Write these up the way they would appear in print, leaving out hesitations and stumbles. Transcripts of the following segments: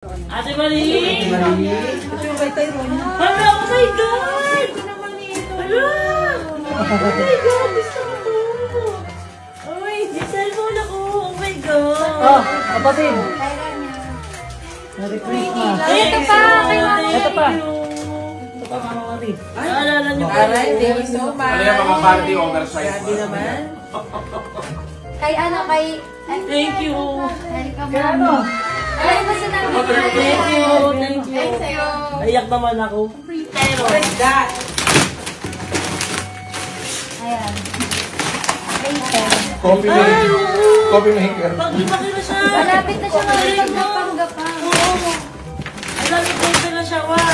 Ate Marie! Ito yung kay Tyrone. Hala! Oh my God! Hala! Oh my God! Gusto ko to! Uy! May cellphone ako! Oh my God! Oh, kapatid! Merry Christmas! Ito pa! Ito pa! Ito pa, Mama Marie. Naalala niyo pa Alright, thank you so much. Ano yung mga party oversize? Grabe naman. Kay ano, kay... Thank you! Kaya ano? Ay, basta namin. Thank you! Thank you! Naiyak naman ako. Pero, What is that? Ayan. Coffee ay! maker. Oo! Coffee maker. Pag-lumaki na siya! Malapit na siya ngayon pag napanggap pa. Oo! Malapit na siya! Wow!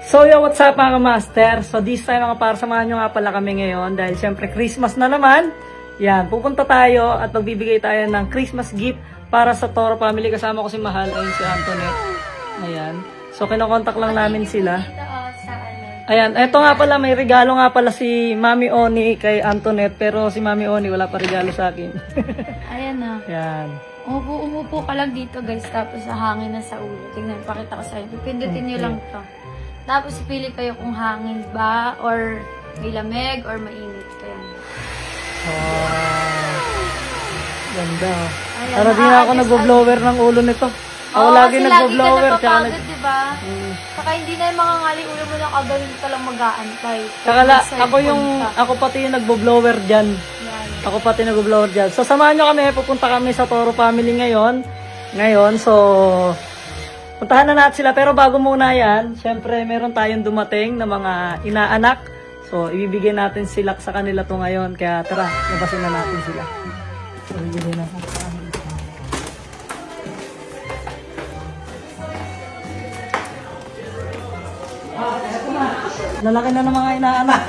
So yo, what's up mga master? So this time mga para samahan nyo nga pala kami ngayon dahil syempre Christmas na naman. Yan, pupunta tayo at magbibigay tayo ng Christmas gift para sa Toro family. Kasama ko si Mahal, ayun si Antoinette. Ayan. So kinokontak lang namin sila. Ayan, eto nga pala, may regalo nga pala si Mami Oni kay Antoinette, pero si Mami Oni wala pa regalo sa akin. Ayan na. Yan. Umupo ka lang dito guys, tapos sa hangin na sa ulo. Tingnan, pakita ko sa'yo. Pipindutin nyo lang to. Tapos pili kayo kung hangin ba, or may lamig, or mainit. Kaya. Ganda. Ayan, Para di na ako nagbo-blower ng ulo nito. Ako lagi nagbo-blower. Kasi lagi ka napapagod, diba? Saka hindi na yung mga ngali ulo mo na kagaling ka lang mag-aantay. Ako pati yung nagbo-blower dyan. Yan. Ako pati nagbo-blower dyan. So samahan nyo kami, pupunta kami sa Toro family ngayon. So puntahan na natin sila. Pero bago muna yan, syempre meron tayong dumating na mga inaanak. So ibibigay natin sila sa kanila to ngayon. Kaya tara, labasin na natin sila. So ibibigay natin sa kanila. Lalaki na ng mga inaanak.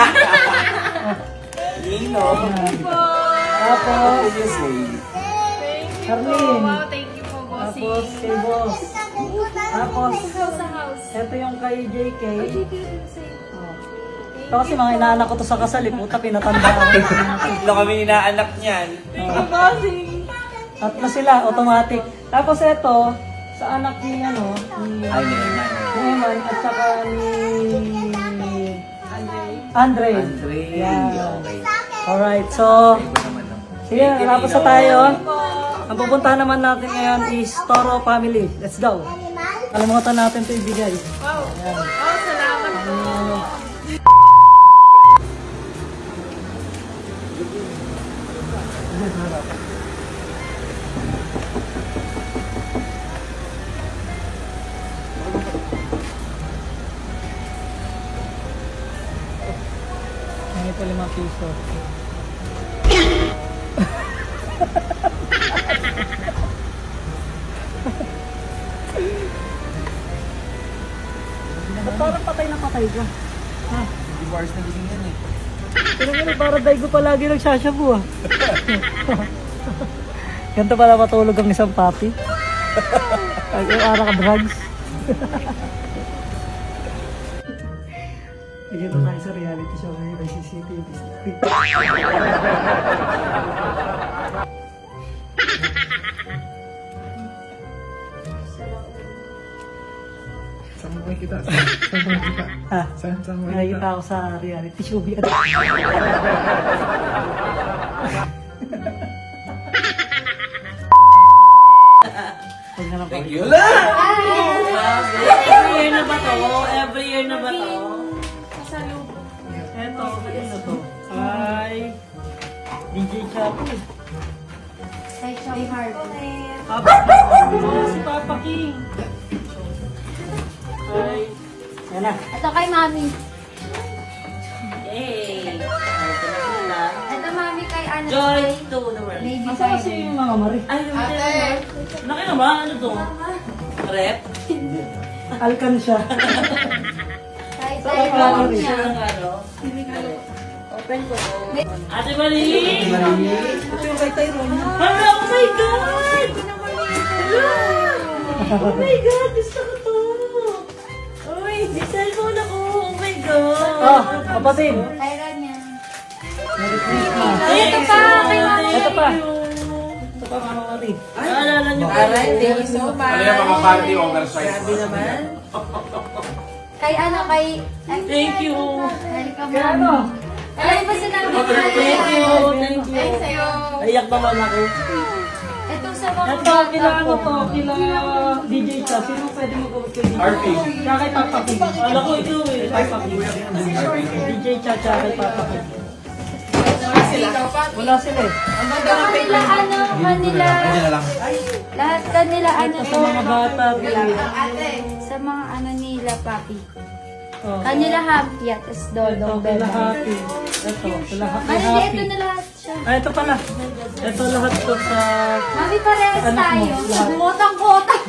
Nino. Tapos, Arlene. Thank you po, Tapos, kay Boss. Tapos, sa house. ito yung kay JK. Ito kasi mga inaanak ko to sa kasal, puta, pinatanda ako. Tatlo kami inaanak niyan. Tatlo sila, automatic. Tapos ito, sa anak ni, ni Eman, at saka ni Andre. Yeah. Alright, so, sige, tapos na tayo. Ang pupuntahan naman natin ngayon is Toro family. Let's go. Kalimutan natin ito ibigay. Wow. Oh, salamat po. Ito 5 piso. Ba't parang patay na patay ka? Ha? Divorce na gising yan eh. Pero nga, para daigo palagi nagsashabu ah. Ganito pala matulog ang isang papi. Yung ara ka drugs. Dito tayo sa reality show ngayon by CCTV. Saan mo kita? Saan mo kita? Ha? Saan mo Nakikita ako sa reality show yan. Huwag na lang Thank pa. you. every year na ba to? Every year na ba to? Eto, ano to? Ay, DJ Chapo. Kay Chong Heart. Si Papa King. Ay, yan na. Ito kay Mami. Yay! Ito na sila. Ito Mami kay ano. Joy to the world. Maybe Asa kasi yung mga mari? Ay, laki naman. Ano to? Rep? Alkan siya. Kay Sa Tyrone Mami. niya. Ano? Open ko to. Ate Marie! Ito yung kay Tyrone. Hala! Oh my God! Hala! Oh my God! Gusto ko to! Uy! May cellphone ako! Oh my God! Oh, kapatid. Tyrone niya. Merry Christmas. Ay, Ito pa, kay Mami. Ito pa. Thank you. Ito pa, Mama Marie. party. Naalala niyo ba? Alright, thank you so much. Ano yung mga party oversize? Grabe naman. Kay ano, kay... Thank you. Welcome, Kaya ano? Alam mo ba sinabi ko? Thank you. Thank you. Ay, sa'yo. Iyak naman ako. Ito sa mga Ito, kila ano to, kila DJ Cha. Sino pwede mag-uot kay DJ? RP. Tsaka kay Papa King. Alam ko ito eh. Papa King. DJ Cha, tsaka kay Papa King. Wala sila eh. kanila, ano, kanila, lahat kanila, ano Ito to, sa mga bata. sa mga ano nila, papi. Oh. Kanila happy at is Ito, dodong kila bebe. happy. Ito, kila Ano, happy. ito na lahat siya. Ah, ito pala. Ito lahat to sa... Mami, parehas Anak mo, tayo. lahat. Kotang-kotang.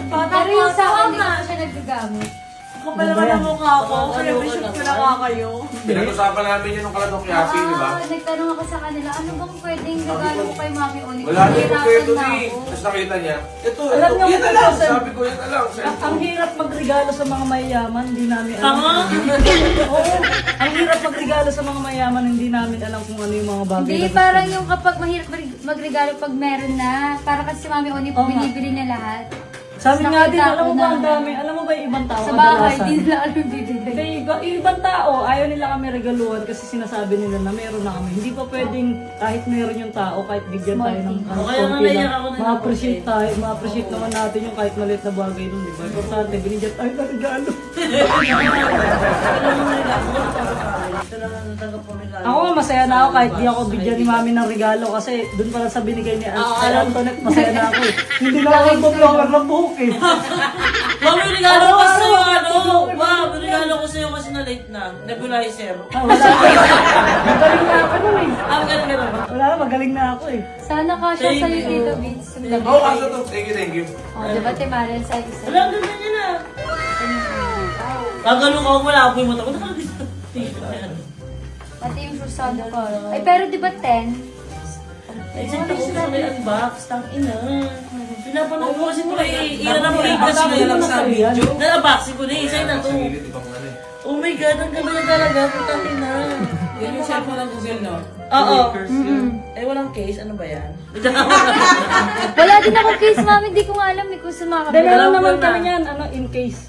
Pero yung sa akin, hindi ko siya nagagamit. Ako pala naman ang mukha ko. Kaya may shoot ko na kayo. Pinag-usapan namin yun ng kaladong yapi, di ba? Nagtanong ako sa kanila, ano bang pwedeng regalo ko kay Mami Oni? Wala na yung pagkweto na ni. ako. Tapos nakita niya, ito, Alam niyo, yan na lang. kasi- Sabi ko, yan na lang. Ang hirap magregalo sa mga mayayaman, hindi namin alam. Tama? Oo. Ang hirap magregalo sa mga mayayaman, hindi namin alam kung ano yung mga bagay. Hindi, na gusto. parang yung kapag mahirap magregalo pag meron na. Para kasi si Mami Oni, Oo nga. binibili niya lahat. Sa amin nga din, Nakita alam mo ko ba na- ang dami? Alam mo ba yung ibang tao? Sa bahay, kadalasan? hindi nila alam yung bibili. Hindi, yung ibang tao, ayaw nila kami regaluhan kasi sinasabi nila na meron na kami. Hindi pa pwedeng kahit meron yung tao, kahit bigyan Small tayo ng thing. ano, O, kaya nga konti naiyak lang. ako na Ma-appreciate tayo, ma-appreciate naman natin yung kahit maliit na bagay nun, di ba? Importante, binigyan tayo ng regalo. Ako nga, masaya na ako kahit di ako bigyan ni mami ng regalo kasi dun pala sa binigay ni Antoinette, masaya na ako eh. Hindi na ako mag-blower ng buhok eh. Mami, regalo ko sa'yo, ano? Wow, regalo ko sa'yo kasi na late na. Nebulizer. Ah, wala. Magaling na ako nun eh. Ganun. Wala na, magaling na ako eh. Sana kasha Thank sa'yo you. dito, Vince. Yung gabi. Oh, kaso to. Thank you, thank you. Oh, diba, Timaren sa isa. Wala, ganda niya na. Gagano ko, wala ako yung mata ko. Nakalagay. Pati yung susado ko. Ay, pero diba 10? Ay, saan ko gusto may unbox? Tang ina. Pinapanood ko kasi ito eh. Iyan ang break kasi ngayon sa video. Na-unboxing ko na eh. Isa na to. Gilid, ibang ano eh. Oh my God, ang ganda na talaga. Putang ina. Yan yung cellphone ng Google, no? Oo. Eh, walang case. Ano ba yan? Wala din ako case, mami. Hindi ko nga alam eh kung sa mga Hindi, meron Alam ko naman na. kami yan, ano, in case.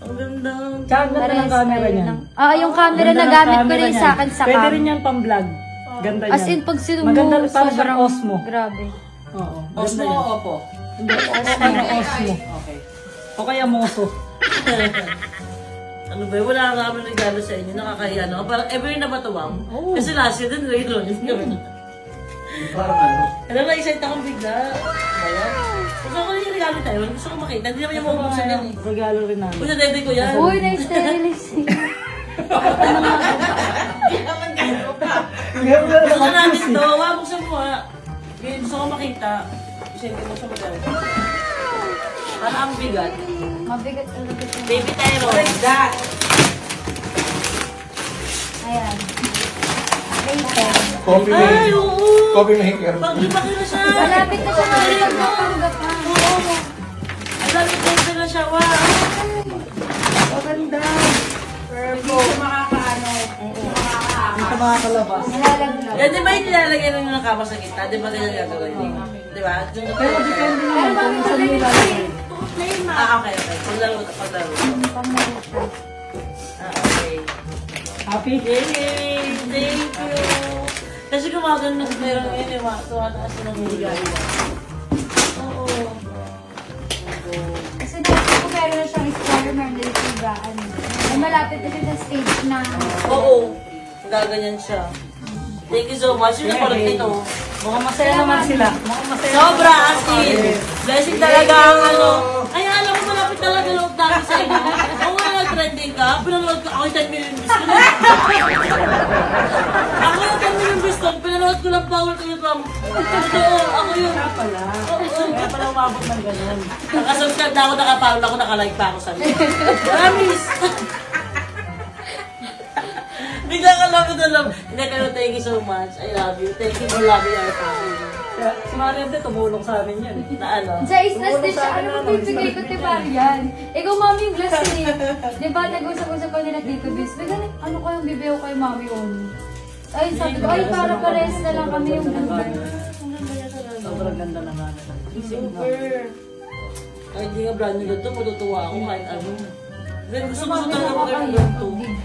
Ang ganda. Tsaka ang ganda ng camera niyan. Yung camera Ganda na ng gamit ko camera rin niyan. sa akin sa Pwede cam. rin yan pang vlog. Ganda yan. As in, pag Maganda sinunod, rin para siyang sobrang Osmo. grabe. Oo. Osmo ganda yan. o Oppo? Hindi, Osmo. Okay. O kaya Moso. Ano ba? Wala nga kami regalo sa inyo. Nakakahiya, no? Parang ever na matuwang. Oo. Kasi last year din, regalo yun. Parang ano. Alam na, excited akong bigla. Ayan. Gusto ko yung regalo tayo. Gusto ko makita. Hindi naman yung mabuksan yan eh. Regalo rin namin. Kung sa dede ko yan. Uy, na-sterilize. Buksan natin to. Buksan mo ha. Gusto ko makita. Isente mo sa model. Para ang bigat. Mabigat talaga siya. Baby Tyro. That! Ayan. Later. Coffee Ay, maker. oo. Coffee maker. Pag-lipaki na siya. Malapit na siya mami magpapanggap ha. Malapit na siya. Wow. Maganda. Hindi siya makakaano. Ito mga kalabas. Nalalaglag. Eh, di ba yung nilalagay lang yung nakapa sa kita? Di ba ganyan gagawin? Di ba? Pero depende naman kung saan nyo ilalagay. Okay. Paglaro. Pamaro siya. Okay. Happy? Yay! Thank you! Kasi gumagan na meron ngayon yung tuwataas na ng regalo. Oo. Kasi natin ko meron na siyang spoiler, meron din yung higaan. Ay malapit na siya sa stage na. Oo. Gaganyan siya. Thank you so much. Yung nakulat nito. Mukhang masaya naman sila. Mukhang masaya. Sobra as in. Blessing talaga ang ano. Ay, alam mo, malapit talaga loob namin sa inyo. Kung wala nag-trending ka, pinanood ko. Ako yung 10 million views ko. Ako yung 10 million views ko. Pinanood ko lang power to the drum. Totoo, ako yun. Pala. Kaya pala umabot ng ganun. Nakasubscribe na ako, nakapollow na ako, nakalike pa ako sa iyo. Promise! Bigla ka love na love. Hindi, pero thank you so much. I love you. Thank you for loving our family. Kaya si Mariam din, tumulong sa amin yan. Na ano? Sa islas din siya, ano ba bibigay ko kay Marian? Ikaw, mami, yung glass din. Di ba, nag-usap-usap ko nila Tito Biz. Bigla, ano ko yung bibigay ko kay mami yun? Ay, sabi ko, ay, para pares na lang kami yung ganda. Ang ganda niya talaga. Sobrang ganda na nga. Super. Kahit hindi nga brand new ganito, matutuwa ako kahit ano. Then gusto ko talaga Sumama magkaroon kayo ganito. pag